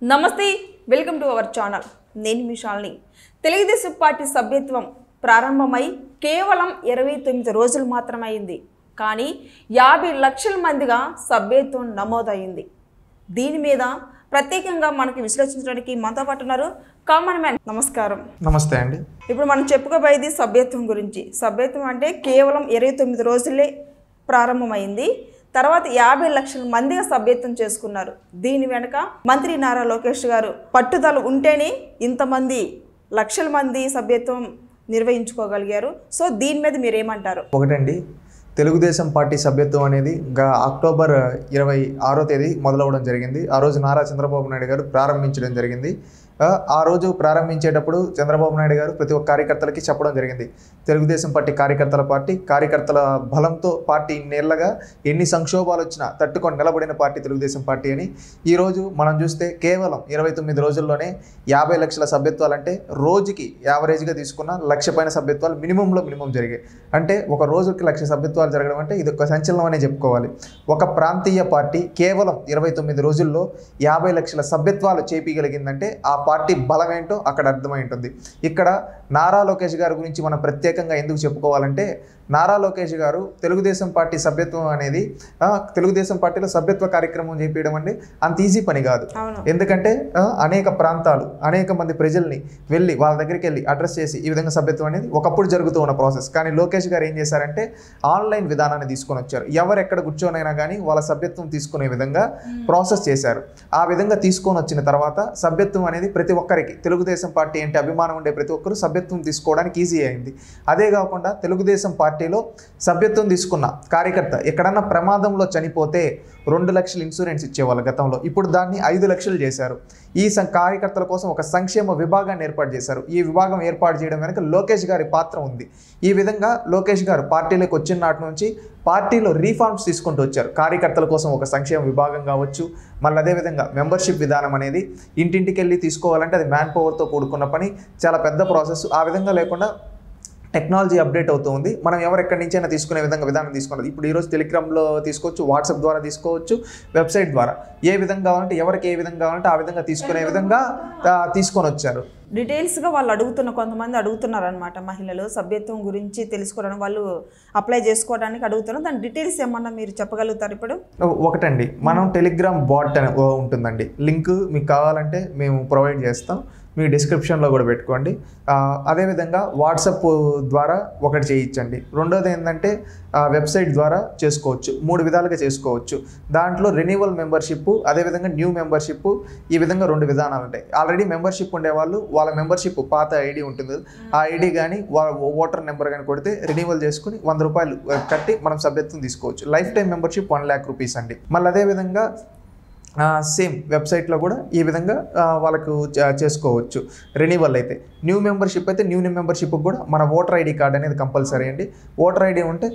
నమస్తే, welcome to our channel. నేను మీ Shalini. Telugu Desam party సభ్యత్వం ప్రారంభమై కేవలం 29 రోజులు మాత్రమైంది. కానీ 50 లక్షల మందిగా సభ్యత్వం నమోదైంది. దీని మీద ప్రత్యేకంగా మనకి విశ్లేషించడానికి మనతో పాటు ఉన్నారు కామన్ మ్యాన్. నమస్కారం. నమస్తే అండి. ఇప్పుడు మనం చెప్పుకోబోయేది సభ్యత్వం గురించి. సభ్యత్వం అంటే కేవలం 29 రోజులే ప్రారంభమైంది. తర్వాత 50 లక్షల మందిగా సభ్యత్వం చేసుకున్నారు. దీని వెనుక మంత్రి నారా లోకేష్ గారు పట్టుదల ఉంటేనే ఇంతమంది లక్షల మంది సభ్యత్వం నిర్వహించుకోగలిగారు. సో దీని మీద మీరేమంటారు? ఒకటండి, తెలుగుదేశం పార్టీ సభ్యత్వం అనేది అక్టోబర్ 26వ తేదీ మొదలవడం జరిగింది. ఆ రోజు నారా చంద్రబాబు నాయుడు గారు ప్రారంభించడం జరిగింది. ఆ రోజు ప్రారంభించేటప్పుడు చంద్రబాబు నాయుడు గారు ప్రతి ఒక్క కార్యకర్తలకి చెప్పడం జరిగింది, తెలుగుదేశం పార్టీ కార్యకర్తల బలంతో పార్టీ ఇన్నేళ్లగా ఎన్ని సంక్షోభాలు వచ్చినా తట్టుకొని నిలబడిన పార్టీ తెలుగుదేశం పార్టీ అని. ఈరోజు మనం చూస్తే కేవలం 29 రోజుల్లోనే 50 లక్షల సభ్యత్వాలు, అంటే రోజుకి యావరేజ్గా తీసుకున్న 1,00,000 పైన సభ్యత్వాలు మినిమం జరిగాయి. అంటే ఒక రోజుకి 1,00,000 సభ్యత్వాలు జరగడం అంటే ఇది ఒక సంచలనం అనే చెప్పుకోవాలి. ఒక ప్రాంతీయ పార్టీ కేవలం 29 రోజుల్లో 50 లక్షల సభ్యత్వాలు చేపీయగలిగిందంటే ఆ పార్టీ బలం ఏంటో అక్కడ అర్థమై ఉంటుంది. ఇక్కడ నారా లోకేష్ గారి గురించి మనం ప్రత్యేకంగా ఎందుకు చెప్పుకోవాలంటే, నారా లోకేష్ గారు తెలుగుదేశం పార్టీ సభ్యత్వం అనేది తెలుగుదేశం పార్టీలో సభ్యత్వ కార్యక్రమం చేపించడం అంటే అంత ఈజీ పని కాదు. ఎందుకంటే అనేక ప్రాంతాలు, అనేక మంది ప్రజల్ని వెళ్ళి వాళ్ళ దగ్గరికి వెళ్ళి అడ్రస్ చేసి ఈ విధంగా సభ్యత్వం అనేది ఒకప్పుడు జరుగుతూ ఉన్న ప్రాసెస్. కానీ లోకేష్ గారు ఏం చేశారంటే ఆన్లైన్ విధానాన్ని తీసుకొని వచ్చారు. ఎవరు ఎక్కడ కూర్చోనైనా కానీ వాళ్ళ సభ్యత్వం తీసుకునే విధంగా ప్రాసెస్ చేశారు. ఆ విధంగా తీసుకొని వచ్చిన తర్వాత సభ్యత్వం అనేది ప్రతి ఒక్కరికి, తెలుగుదేశం పార్టీ అంటే అభిమానం ఉండే ప్రతి ఒక్కరు సభ్యత్వం తీసుకోవడానికి ఈజీ అయింది. అదే కాకుండా తెలుగుదేశం పార్టీలో సభ్యత్వం తీసుకున్న కార్యకర్త ఎక్కడన్నా ప్రమాదంలో చనిపోతే 2 లక్షలు ఇన్సూరెన్స్ ఇచ్చేవాళ్ళు గతంలో. ఇప్పుడు దాన్ని 5 లక్షలు చేశారు. ఈ కార్యకర్తల కోసం ఒక సంక్షేమ విభాగాన్ని ఏర్పాటు చేశారు. ఈ విభాగం ఏర్పాటు చేయడం వెనుక లోకేష్ గారి పాత్ర ఉంది. ఈ విధంగా లోకేష్ గారు పార్టీలోకి వచ్చిన నాటి నుంచి పార్టీలో రీఫార్మ్స్ తీసుకుంటూ వచ్చారు. కార్యకర్తల కోసం ఒక సంక్షేమ విభాగం కావచ్చు, మళ్ళీ అదేవిధంగా మెంబర్షిప్ విధానం అనేది ఇంటింటికి వెళ్ళి తీసుకోవాలంటే అది మ్యాన్ పవర్తో కూడుకున్న పని, చాలా పెద్ద ప్రాసెస్. ఆ విధంగా లేకుండా టెక్నాలజీ అప్డేట్ అవుతూ ఉంది. మనం ఎవరెక్కడి నుంచైనా తీసుకునే విధానం తీసుకున్నది. ఇప్పుడు ఈరోజు టెలిగ్రామ్లో తీసుకోవచ్చు, వాట్సాప్ ద్వారా తీసుకోవచ్చు, వెబ్సైట్ ద్వారా ఏ విధంగా కావాలంటే ఎవరికి ఏ విధంగా కావాలంటే ఆ విధంగా తీసుకునే విధంగా తీసుకొని వచ్చారు. డీటెయిల్స్గా వాళ్ళు కొంతమంది అడుగుతున్నారు అనమాట. మహిళలు సభ్యత్వం గురించి తెలుసుకోవడానికి, వాళ్ళు అప్లై చేసుకోవడానికి అడుగుతున్నారు. దాని డీటెయిల్స్ ఏమన్నా మీరు చెప్పగలుగుతారు? ఇప్పుడు ఒకటండి, మనం టెలిగ్రామ్ బాట్ అని ఉంటుందండి, లింక్ మీకు కావాలంటే మేము ప్రొవైడ్ చేస్తాం, మీ డిస్క్రిప్షన్లో కూడా పెట్టుకోండి. అదేవిధంగా వాట్సాప్ ద్వారా ఒకటి చేయించండి. రెండోది ఏంటంటే వెబ్సైట్ ద్వారా చేసుకోవచ్చు. 3 విధాలుగా చేసుకోవచ్చు. దాంట్లో రెన్యువల్ మెంబర్షిప్, అదేవిధంగా న్యూ మెంబర్షిప్, ఈ విధంగా 2 విధానాలు ఉంటాయి. ఆల్రెడీ మెంబర్షిప్ ఉండేవాళ్ళు వాళ్ళ మెంబర్షిప్ పాత ఐడి ఉంటుంది, ఆ ఐడి కానీ ఓటర్ నెంబర్ కానీ కొడితే రెన్యువల్ చేసుకుని 100 రూపాయలు కట్టి మనం సభ్యత్వం తీసుకోవచ్చు. Life time membership 1 lakh rupees అండి. మళ్ళీ అదేవిధంగా సేమ్ వెబ్సైట్లో కూడా ఈ విధంగా వాళ్ళకు చేసుకోవచ్చు. రెన్యువల్ అయితే న్యూ మెంబర్షిప్ అయితే న్యూ మెంబర్షిప్ కూడా మన ఓటర్ ఐడి కార్డ్ అనేది కంపల్సరీ అండి. ఓటర్ ఐడి ఉంటే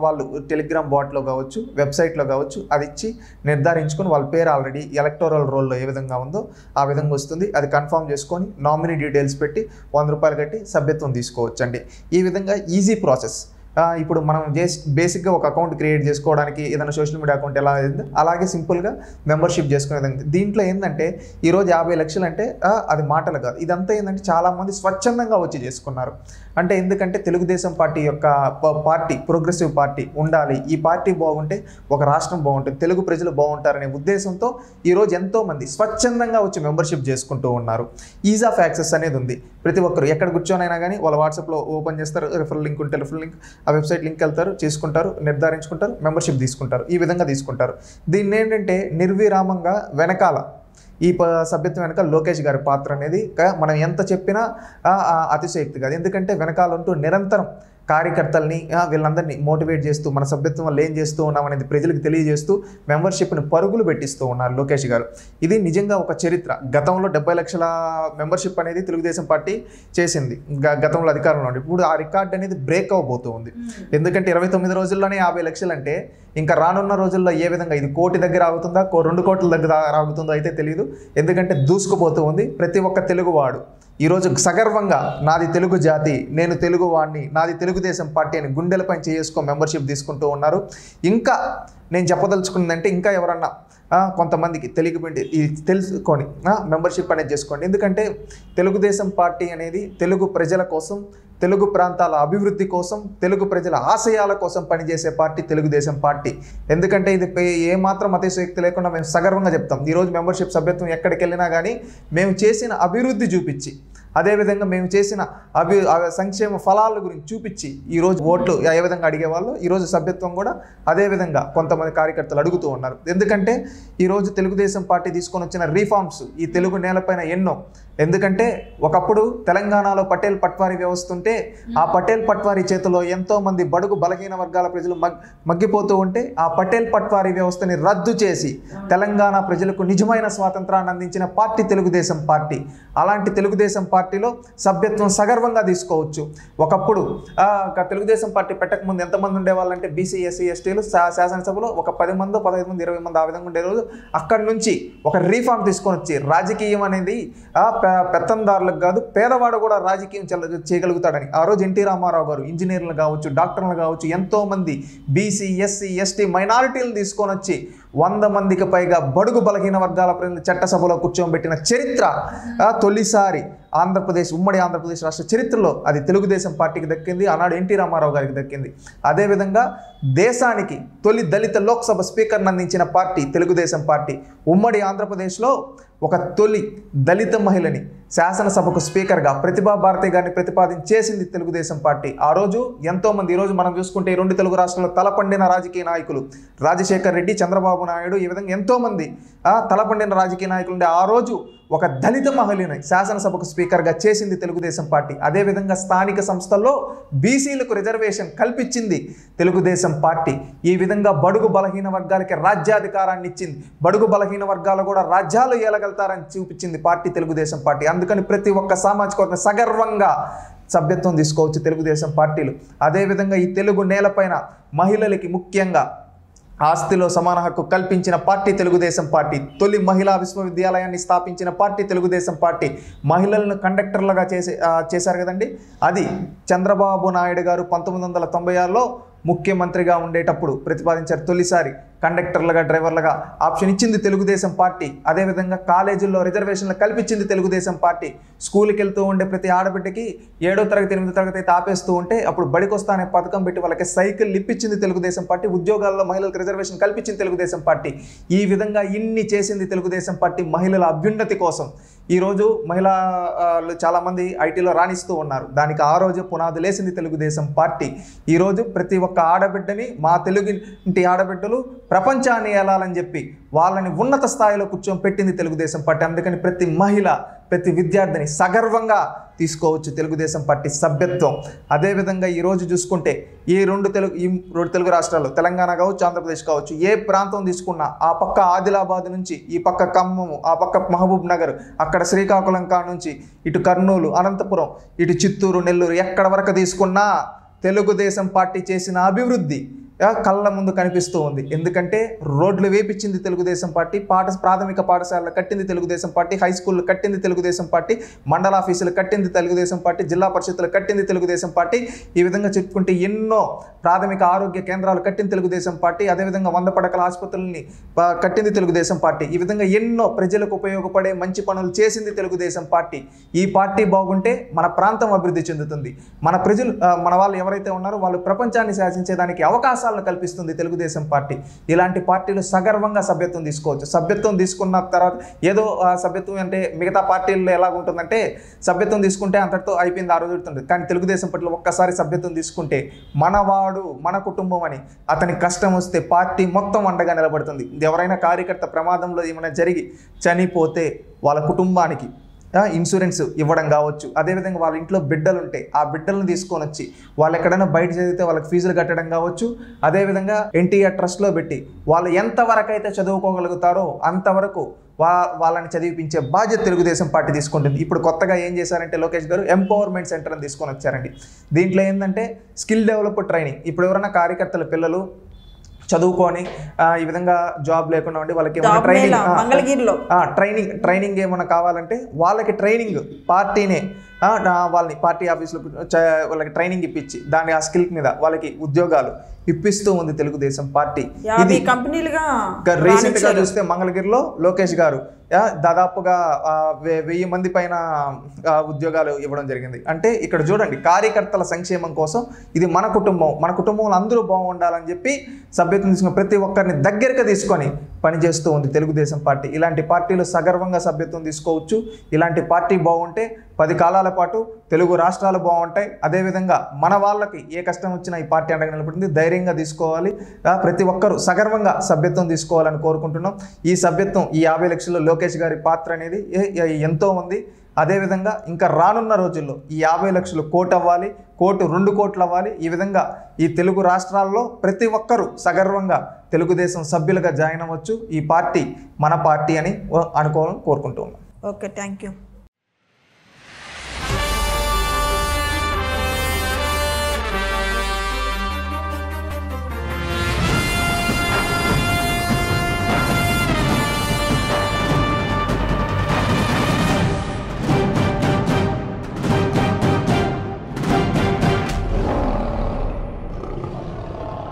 వాళ్ళు టెలిగ్రామ్ బాట్లో కావచ్చు, వెబ్సైట్లో కావచ్చు, అది ఇచ్చి నిర్ధారించుకొని వాళ్ళ పేరు ఆల్రెడీ ఎలక్టోరల్ రోల్లో ఏ విధంగా ఉందో ఆ విధంగా వస్తుంది. అది కన్ఫర్మ్ చేసుకొని నామినీ డీటెయిల్స్ పెట్టి 100 రూపాయలు కట్టి సభ్యత్వం తీసుకోవచ్చు అండి. ఈ విధంగా ఈజీ ప్రాసెస్. ఇప్పుడు మనం బేసిక్గా ఒక అకౌంట్ క్రియేట్ చేసుకోవడానికి ఏదైనా సోషల్ మీడియా అకౌంట్ ఎలా అయిందో అలాగే సింపుల్గా మెంబర్షిప్ చేసుకునే విధంగా. దీంట్లో ఏంటంటే ఈరోజు 50 లక్షలు అంటే అది మాటలు కాదు. ఇదంతా ఏంటంటే చాలామంది స్వచ్ఛందంగా వచ్చి చేసుకున్నారు. అంటే ఎందుకంటే తెలుగుదేశం పార్టీ యొక్క పార్టీ ప్రోగ్రెసివ్ పార్టీ ఉండాలి, ఈ పార్టీ బాగుంటే ఒక రాష్ట్రం బాగుంటుంది, తెలుగు ప్రజలు బాగుంటారనే ఉద్దేశంతో ఈరోజు ఎంతోమంది స్వచ్ఛందంగా వచ్చి మెంబర్షిప్ చేసుకుంటూ ఉన్నారు. ఈజ్ ఆఫ్ యాక్సెస్ అనేది ఉంది. ప్రతి ఒక్కరు ఎక్కడ కూర్చోనైనా కానీ వాళ్ళ వాట్సాప్లో ఓపెన్ చేస్తారు, రిఫరల్ లింక్ ఉంటే రిఫరల్ లింక్, ఆ వెబ్సైట్ లింక్ వెళ్తారు, చేసుకుంటారు, నిర్ధారించుకుంటారు, మెంబర్షిప్ తీసుకుంటారు. ఈ విధంగా తీసుకుంటారు. దీన్ని ఏంటంటే నిర్విరామంగా వెనకాల ఈ సభ్యత్వం వెనక లోకేష్ గారి పాత్ర అనేది మనం ఎంత చెప్పినా అతిశయోక్తి కాదు. ఎందుకంటే వెనకాల ఉంటూ నిరంతరం కార్యకర్తల్ని వీళ్ళందరినీ మోటివేట్ చేస్తూ మన సభ్యత్వం వల్ల ఏం చేస్తూ ఉన్నాం అనేది ప్రజలకు తెలియజేస్తూ మెంబర్షిప్ని పరుగులు పెట్టిస్తూ ఉన్నారు లోకేష్ గారు. ఇది నిజంగా ఒక చరిత్ర. గతంలో 70 లక్షల మెంబర్షిప్ అనేది తెలుగుదేశం పార్టీ చేసింది గతంలో అధికారంలో ఉండి. ఇప్పుడు ఆ రికార్డ్ అనేది బ్రేక్ అవ్వబోతూ ఉంది. ఎందుకంటే 29 రోజుల్లోనే 50 లక్షలు అంటే ఇంకా రానున్న రోజుల్లో ఏ విధంగా ఇది 1 కోటి దగ్గర ఆగుతుందా, 2 కోట్ల దగ్గర ఆగుతుందో అయితే తెలియదు. ఎందుకంటే దూసుకుపోతూ ఉంది. ప్రతి ఒక్క తెలుగువాడు ఈరోజు సగర్వంగా నాది తెలుగు జాతి, నేను తెలుగు వాడిని, నాది తెలుగుదేశం పార్టీ అని గుండెలపై చేసుకొని మెంబర్షిప్ తీసుకుంటూ ఉన్నారు. ఇంకా నేను చెప్పదలుచుకున్నదంటే ఇంకా ఎవరన్నా కొంతమందికి తెలుసుకొని మెంబర్షిప్ అనేది చేసుకోండి. ఎందుకంటే తెలుగుదేశం పార్టీ అనేది తెలుగు ప్రజల కోసం, తెలుగు ప్రాంతాల అభివృద్ధి కోసం, తెలుగు ప్రజల ఆశయాల కోసం పనిచేసే పార్టీ తెలుగుదేశం పార్టీ. ఎందుకంటే ఇది ఏమాత్రం అతిశయోక్తి లేకుండా మేము సగర్వంగా చెప్తాం. ఈరోజు మెంబర్షిప్ సభ్యత్వం ఎక్కడికి వెళ్ళినా కానీ మేము చేసిన అభివృద్ధి చూపించి, అదేవిధంగా మేము చేసిన సంక్షేమ ఫలాల గురించి చూపించి ఈరోజు ఓట్లు ఏ విధంగా అడిగేవాళ్ళు ఈరోజు సభ్యత్వం కూడా అదేవిధంగా కొంతమంది కార్యకర్తలు అడుగుతూ ఉన్నారు. ఎందుకంటే ఈరోజు తెలుగుదేశం పార్టీ తీసుకొని వచ్చిన రీఫార్మ్స్ ఈ తెలుగు నేలపైన ఎన్నో. ఎందుకంటే ఒకప్పుడు తెలంగాణలో పటేల్ పట్వారీ వ్యవస్థ ఉంటే ఆ పటేల్ పట్వారీ చేతిలో ఎంతోమంది బడుగు బలహీన వర్గాల ప్రజలు మగ్గిపోతూ ఉంటే ఆ పటేల్ పట్వారీ వ్యవస్థని రద్దు చేసి తెలంగాణ ప్రజలకు నిజమైన స్వాతంత్రాన్ని అందించిన పార్టీ తెలుగుదేశం పార్టీ. అలాంటి తెలుగుదేశం పార్టీలో సభ్యత్వం సగర్వంగా తీసుకోవచ్చు. ఒకప్పుడు తెలుగుదేశం పార్టీ పెట్టకముందు ఎంతమంది ఉండేవాళ్ళంటే బీసీ ఎస్సీ ఎస్టీలు శాసనసభలో ఒక 10 మంది 15 మంది 20 మంది ఆ విధంగా ఉండేవాళ్ళు. అక్కడి నుంచి ఒక రీఫార్మ్ తీసుకొని వచ్చి రాజకీయం అనేది పెత్తందారులకు కాదు పేదవాడు కూడా రాజకీయం చేయగలుగుతాడని ఆ రోజు ఎన్టీ రామారావు గారు ఇంజనీర్లు కావచ్చు, డాక్టర్లు కావచ్చు, ఎంతోమంది బీసీ ఎస్సీ ఎస్టీ మైనారిటీలు తీసుకొని వచ్చి 100 మందికి పైగా బడుగు బలహీన వర్గాల ప్రజలు చట్టసభలో కూర్చోబెట్టిన చరిత్ర తొలిసారి ఉమ్మడి ఆంధ్రప్రదేశ్ రాష్ట్ర చరిత్రలో అది తెలుగుదేశం పార్టీకి దక్కింది. ఆనాడు ఎన్టీ రామారావు గారికి దక్కింది. అదేవిధంగా దేశానికి తొలి దళిత లోక్సభ స్పీకర్ని అందించిన పార్టీ తెలుగుదేశం పార్టీ. ఉమ్మడి ఆంధ్రప్రదేశ్లో ఒక తొలి దళిత మహిళని శాసనసభకు స్పీకర్గా ప్రతిభా భారతి గారిని ప్రతిపాదించేసింది తెలుగుదేశం పార్టీ. ఆ రోజు ఎంతోమంది, ఈరోజు మనం చూసుకుంటే ఈ 2 తెలుగు రాష్ట్రాల్లో తలపండిన రాజకీయ నాయకులు రాజశేఖర్ రెడ్డి, చంద్రబాబు నాయుడు, ఈ విధంగా ఎంతోమంది తలపండిన రాజకీయ నాయకులు ఉండే ఆ రోజు ఒక దళిత మహిళని శాసనసభకు స్పీకర్గా చేసింది తెలుగుదేశం పార్టీ. అదేవిధంగా స్థానిక సంస్థల్లో బీసీలకు రిజర్వేషన్ కల్పించింది తెలుగుదేశం పార్టీ. ఈ విధంగా బడుగు బలహీన వర్గాలకి రాజ్యాధికారాన్ని ఇచ్చింది. బడుగు బలహీన వర్గాలు కూడా రాజ్యాలు ఏలగలుగుతారని చూపించింది పార్టీ తెలుగుదేశం పార్టీ. అందుకని ప్రతి ఒక్క సామాజిక వర్గం సగర్వంగా సభ్యత్వం తీసుకోవచ్చు తెలుగుదేశం పార్టీలు. అదేవిధంగా ఈ తెలుగు నేలపైన మహిళలకి ముఖ్యంగా ఆస్తిలో సమాన హక్కు కల్పించిన పార్టీ తెలుగుదేశం పార్టీ. తొలి మహిళా విశ్వవిద్యాలయాన్ని స్థాపించిన పార్టీ తెలుగుదేశం పార్టీ. మహిళలను కండక్టర్లుగా చేశారు కదండి. అది చంద్రబాబు నాయుడు గారు 1996లో ముఖ్యమంత్రిగా ఉండేటప్పుడు ప్రతిపాదించారు. తొలిసారి కండక్టర్లుగా, డ్రైవర్లుగా ఆప్షన్ ఇచ్చింది తెలుగుదేశం పార్టీ. అదేవిధంగా కాలేజీల్లో రిజర్వేషన్లు కల్పించింది తెలుగుదేశం పార్టీ. స్కూల్కి వెళ్తూ ఉండే ప్రతి ఆడబిడ్డకి 7వ తరగతి 8వ తరగతి అయితే ఆపేస్తూ ఉంటే అప్పుడు బడికొస్తా అనే పథకం పెట్టి వాళ్ళకి సైకిల్ ఇప్పించింది తెలుగుదేశం పార్టీ. ఉద్యోగాల్లో మహిళలకు రిజర్వేషన్ కల్పించింది తెలుగుదేశం పార్టీ. ఈ విధంగా ఇన్ని చేసింది తెలుగుదేశం పార్టీ మహిళల అభ్యున్నతి కోసం. ఈరోజు మహిళలు చాలామంది ఐటీలో రాణిస్తూ ఉన్నారు. దానికి ఆ రోజు పునాదులేసింది తెలుగుదేశం పార్టీ. ఈరోజు ప్రతి ఒక్క ఆడబిడ్డని, మా తెలుగు ఇంటి ఆడబిడ్డలు ప్రపంచాన్ని ఏలాలని చెప్పి వాళ్ళని ఉన్నత స్థాయిలో పెట్టింది తెలుగుదేశం పార్టీ. అందుకని ప్రతి మహిళ, ప్రతి విద్యార్థిని సగర్వంగా తీసుకోవచ్చు తెలుగుదేశం పార్టీ సభ్యత్వం. అదేవిధంగా ఈరోజు చూసుకుంటే ఈ రెండు తెలుగు రాష్ట్రాల్లో తెలంగాణ కావచ్చు, ఆంధ్రప్రదేశ్ కావచ్చు, ఏ ప్రాంతం తీసుకున్నా ఆ పక్క ఆదిలాబాద్ నుంచి ఈ పక్క ఖమ్మము, ఆ పక్క మహబూబ్ నగర్, అక్కడ శ్రీకాకుళం కాడ నుంచి ఇటు కర్నూలు, అనంతపురం, ఇటు చిత్తూరు, నెల్లూరు, ఎక్కడ వరకు తీసుకున్నా తెలుగుదేశం పార్టీ చేసిన అభివృద్ధి కళ్ళ ముందు కనిపిస్తూ ఉంది. ఎందుకంటే రోడ్లు వేపించింది తెలుగుదేశం పార్టీ, ప్రాథమిక పాఠశాలలు కట్టింది తెలుగుదేశం పార్టీ, హై స్కూళ్ళు కట్టింది తెలుగుదేశం పార్టీ, మండల ఆఫీసులు కట్టింది తెలుగుదేశం పార్టీ, జిల్లా పరిషత్తులు కట్టింది తెలుగుదేశం పార్టీ. ఈ విధంగా చెప్పుకుంటే ఎన్నో ప్రాథమిక ఆరోగ్య కేంద్రాలు కట్టింది తెలుగుదేశం పార్టీ. అదేవిధంగా 100 పడకల ఆసుపత్రులని కట్టింది తెలుగుదేశం పార్టీ. ఈ విధంగా ఎన్నో ప్రజలకు ఉపయోగపడే మంచి పనులు చేసింది తెలుగుదేశం పార్టీ. ఈ పార్టీ బాగుంటే మన ప్రాంతం అభివృద్ధి చెందుతుంది. మన ప్రజలు, మన వాళ్ళు ఎవరైతే ఉన్నారో వాళ్ళు ప్రపంచాన్ని శాసించేదానికి అవకాశం కల్పిస్తుంది తెలుగుదేశం పార్టీ. ఇలాంటి పార్టీలు సగర్వంగా సభ్యత్వం తీసుకోవచ్చు. సభ్యత్వం తీసుకున్న తర్వాత ఏదో సభ్యత్వం అంటే మిగతా పార్టీల్లో ఎలాగుంటుందంటే సభ్యత్వం తీసుకుంటే అంతటితో అయిపోయింది, ఆ రోజు ఉంటుంది. కానీ తెలుగుదేశం పార్టీలో ఒక్కసారి సభ్యత్వం తీసుకుంటే మనవాడు, మన కుటుంబం అని అతని కష్టం వస్తే పార్టీ మొత్తం అండగా నిలబడుతుంది. ఎవరైనా కార్యకర్త ప్రమాదంలో ఏమైనా జరిగి చనిపోతే వాళ్ళ కుటుంబానికి ఇన్సూరెన్స్ ఇవ్వడం కావచ్చు. అదేవిధంగా వాళ్ళ ఇంట్లో బిడ్డలు ఉంటే ఆ బిడ్డలను తీసుకొని వచ్చి వాళ్ళు ఎక్కడైనా బయట చదివితే వాళ్ళకి ఫీజులు కట్టడం కావచ్చు. అదేవిధంగా ఎన్టీఆర్ ట్రస్ట్లో పెట్టి వాళ్ళు ఎంతవరకు అయితే చదువుకోగలుగుతారో అంతవరకు వాళ్ళని చదివించే బాధ్యత తెలుగుదేశం పార్టీ తీసుకుంటుంది. ఇప్పుడు కొత్తగా ఏం చేశారంటే లోకేష్ గారు ఎంపవర్మెంట్ సెంటర్ అని తీసుకొని వచ్చారండి. దీంట్లో ఏంటంటే స్కిల్ డెవలప్ ట్రైనింగ్. ఇప్పుడు ఎవరైనా కార్యకర్తల పిల్లలు చదువుకొని ఈ విధంగా జాబ్ లేకుండా ఉండి వాళ్ళకి ఏమైనా జాబ్ మేళా మంగళగిరిలో ట్రైనింగ్ ఏమైనా కావాలంటే వాళ్ళకి ట్రైనింగ్ పార్టీనే వాళ్ళని పార్టీ ఆఫీసులో వాళ్ళకి ట్రైనింగ్ ఇప్పించి దాని ఆ స్కిల్ మీద వాళ్ళకి ఉద్యోగాలు ఇప్పిస్తూ ఉంది తెలుగుదేశం పార్టీ. ఇది కంపెనీలుగా రీసెంట్ గా చూస్తే మంగళగిరిలో లోకేష్ గారు దాదాపుగా 1000 మంది పైన ఉద్యోగాలు ఇవ్వడం జరిగింది. అంటే ఇక్కడ చూడండి, కార్యకర్తల సంక్షేమం కోసం ఇది మన కుటుంబంలో అందరూ బాగుండాలని చెప్పి సభ్యత్వం తీసుకుని ప్రతి ఒక్కరిని దగ్గరగా తీసుకొని పనిచేస్తూ ఉంది తెలుగుదేశం పార్టీ. ఇలాంటి పార్టీలు సగర్వంగా సభ్యత్వం తీసుకోవచ్చు. ఇలాంటి పార్టీ బాగుంటే 10 కాలాల పాటు తెలుగు రాష్ట్రాలు బాగుంటాయి. అదేవిధంగా మన వాళ్ళకి ఏ కష్టం వచ్చినా ఈ పార్టీ అండగా నిలబడింది, ధైర్యంగా తీసుకోవాలి. ప్రతి ఒక్కరూ సగర్వంగా సభ్యత్వం తీసుకోవాలని కోరుకుంటున్నాం. ఈ సభ్యత్వం ఈ 50 లక్షల్లో లోకేష్ గారి పాత్ర అనేది ఎంతో ఉంది. అదేవిధంగా ఇంకా రానున్న రోజుల్లో ఈ 50 లక్షలు 1 కోటి అవ్వాలి, 1 కోటి 2 కోట్లు అవ్వాలి. ఈ విధంగా ఈ తెలుగు రాష్ట్రాల్లో ప్రతి ఒక్కరూ సగర్వంగా తెలుగుదేశం సభ్యులుగా జాయిన్ అవ్వచ్చు. ఈ పార్టీ మన పార్టీ అని అనుకోవాలని కోరుకుంటూ ఉన్నాం. Okay, thank you.